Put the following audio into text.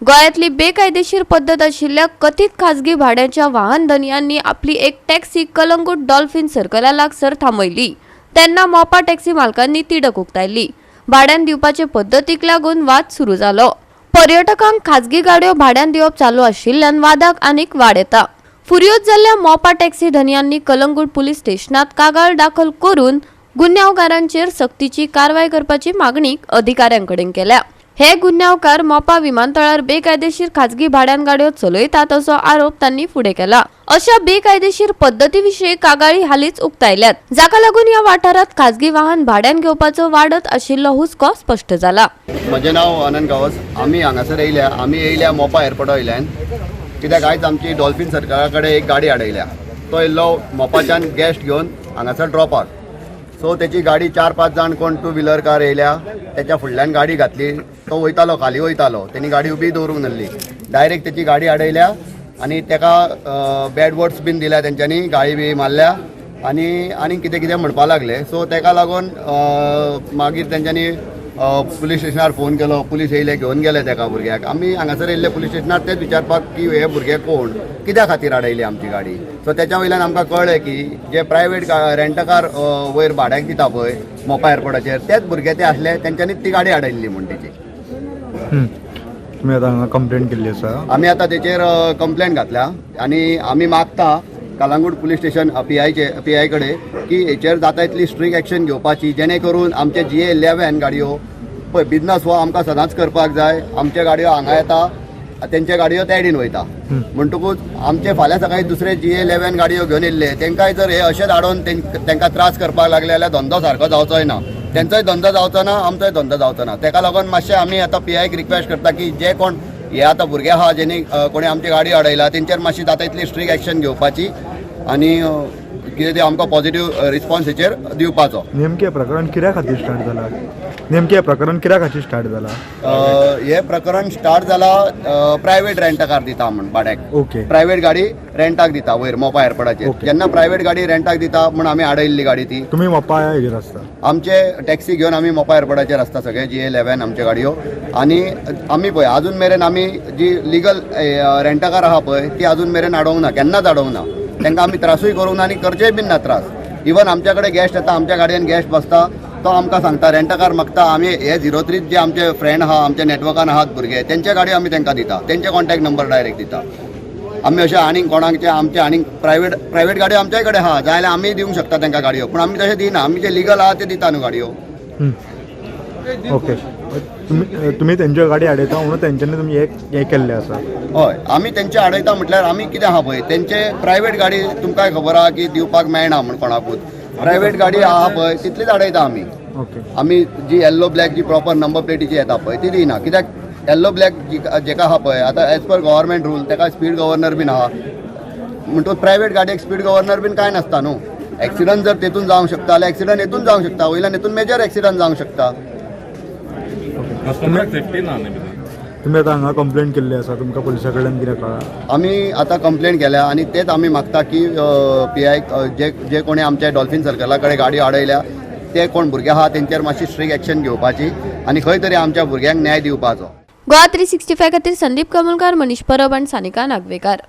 गोंयांतली बेकायदेशीर पद्धत आशिल्ल्या कथित खाजगी भाड्याच्या वाहन धनियांनी आपली एक टॅक्सी कलंगूट डॉल्फिन सर्कला लागसर थांबयली तेन्ना मोपा टॅक्सी मालकांनी तिडक उक्तायली। भाड्यान दिवपाचे पद्धतीक लागून वाद सुरू जालो। पर्यटकांक खाजगी गाडयो भाड्यान दिवप चालू आशिल्ल्यान वादाक आनीक वाड येता। फुर्योज जाल्ल्या मोपा टॅक्सी धनियांनी कलंगूट पुलीस स्टेशनात कागाळ दाखल करून गुन्यांवकारांचेर सक्तीची कारवाय करपाची मागणी अधिकाऱ्यांकडेन केल्या। हे गुन्यांवकार मोपा विमानतळार बेकायदेशीर खाजगी भाड्यान गाडयो चलयतात असो आरोप तांणी फुडें केला। अशा बेकायदेशीर पद्धतीविशीं कागाळी हालींच उक्तायल्यात, जाका लागून ह्या वाठारात खाजगी वाहन भाड्यान घेवपाचो वाडत आशिल्लो हुस्को स्पश्ट जाला। म्हजें नांव आनंद गावस। आमी हांगासर येयल्या मोपा एअरपोर्टा वयल्यान, कित्याक आयज आमची डॉल्फिन सर्कला कडेन एक गाडी आडयल्या। तो येयल्लो मोपाच्यान गेस्ट घेवन हांगासर ड्रॉप आउट। सो तेची गाडी 4-5 जाण कोण 2 व्हिलर कार येयल्या, त्याच्या फुडल्यान गाडी घातली। तो वयतालो खाली वयतालो, तेणी गाडी उबी दवरूंक नासली। डायरेक्ट तेची गाडी आडयल्या आनी तेका बॅड वर्ड्स बीन दिल्या तेंच्यांनी, गाळी बी मारल्या आनी कितें कितें म्हणपा लागले। सो तेका लागून मागीर तेंच्यांनी पुलीस स्टेशनार फोन केलो। पुलीस येयले, घेवन गेले तेका भुरग्याक। आमी हांगासर येयल्ले पुलीस स्टेशनार तेच विचारपाक की हे भुरगे कोण, कित्या खातीर आडयली आमची गाडी। सो त्याच्या वयल्यान आमकां कळ्ळें की जे प्रायवेट रेंटकार वयर भाड्याक दिता पळय मोपा एअरपोर्टाचेर, तेच भुरगे ते आसले, तेंच्यांनी ती गाडी आडयल्ली म्हूण तेची। तुमी आतां हांगा कंप्लेंट केल्ली आसा? आमी आतां तेचेर कंप्लेंट घातल्या आनी आमी मागता कलंगूट पुलीस स्टेशन PI कडेन की हेचेर जाता तितली स्ट्रीक्ट एक्शन घेवपाची, जेणे करून आमचे GA11 गाडयो पळय बिजनस हो आमकां सदांच करपाक जाय। आमचे गाडयो हांगा येता, तेंचे गाडयो त्या सायडीन वयता। म्हणटकूच आमचे फाल्यां सकाळी दुसरे GA11 गाडयो घेवन येयल्ले, तेंकाय जर हे अशेंच हाडून तेंकां त्रास करपाक लागले जाल्यार धंदो सारको जावचोय ना। तेंचोय धंदो जावचो ना, आमचोय धंदो जावचो ना। तेका लागून मातशें आमी आतां PIक रिक्वेस्ट करता की जे कोण हे आतां भुरगे आहा जेणी कोणी आमची गाडी अडयला, तेंचेर मातशी जाता तितली स्ट्रीक्ट एक्शन घेवपाची आनी कितें तें आमकां पॉझिटिव्ह रिस्पॉन्स हेचेर दिवपाचो। नेमकें प्रकरण कित्या खातीर स्टार्ट जालां? हे प्रकरण स्टार्ट जाला प्रायवेट रेंटकार दिता म्हण भाड्याक। ओके। प्रायवेट गाडी रेंटाक दिता वयर मोपा एअरपोर्टाचेर। जेन्ना प्रायवेट गाडी रेंटाक दिता म्हण आमी आडयल्ली गाडी ती। तुमी मोपा हेजेर आसता? आमचे टॅक्सी घेवन आमी मोपा एअरपोर्टाचेर आसता सगळे GA11 आमच्यो गाडयो। आनी आमी पळय अजून मेरेन आमी जी लिगल रेंटकार आहा पळय ती अजून मेरेन आडोवंक ना, केन्नाच आडोवंक ना। तांकां आमी त्रासूय करूंक ना आनी करचेय बीन ना त्रास। इवन आमच्या कडेन गेस्ट येता, आमच्या गाडयेन गेस्ट बसता, तो आमकां सांगता रेंटकार मागता। आमी हे 03 जे आमचे फ्रेंड आहा, आमच्या नेटवर्कान आहात भुरगे, तेंचे गाडयो आमी तांकां दिता, तेंचे कॉन्टॅक्ट नंबर डायरेक्ट दिता। आमी अशें आनीक कोणाचे आमचे आनीक प्रायवेट गाडयो आमच्याय कडेन आहा, जाय जाल्यार आमी दिवंक शकता तांकां गाडयो, पूण आमी तशें दिना। आमी जे लिगल आहा ते दिता न्हू गाडयो। ओके। तुमी तेंच्यो गाडी आडयता म्हणून तेंच्यांनी तुमी हे केल्लें आसा? हय, आमी तेंचे आडयता म्हटल्यार आमी कितें आहा पळय, तेंचे प्रायवेट गाडी तुमकांय खबर आहा की दिवपाक मेळना म्हण कोणाकूच। प्रायवेट गाडी आहा पळय तितलीच आडयता आमी। ओके। आमी जी येल्लो ब्लॅक जी प्रॉपर नंबर प्लेटीची येता पळय ती दिना, कित्याक येल्लो ब्लॅक जेका आहा पळय आतां एज पर गव्हर्मेंट रूल तेका स्पीड गव्हर्नर बीन आहा। म्हणटूच प्रायवेट गाडयेक स्पीड गव्हर्नर बीन कांय नासता न्हू। एक्सिडंट जर तेतून जावंक शकता जाल्यार एक्सिडंट हेतून जावंक शकता, वयल्यान हेतून मेजर एक्सिडंट जावंक शकता। तुमी आतां हांगा कंप्लेंट केल्ली आसा, तुमकां पुलिसा कडल्यान कितें कळ्ळां? आमी आतां कंप्लेंट केल्या आनी तेच आमी मागता की PI जे कोणी आमच्या डॉल्फिन सर्कला कडेन गाडी आडयल्या ते कोण भुरगे आहा तेंचेर मातशी स्ट्रीक्ट एक्शन घेवपाची आनी खंय तरी आमच्या भुरग्यांक न्याय दिवपाचो। गोवा 365 खातीर संदीप कमलकार, मनीष परब आनी सानिका नागवेकार।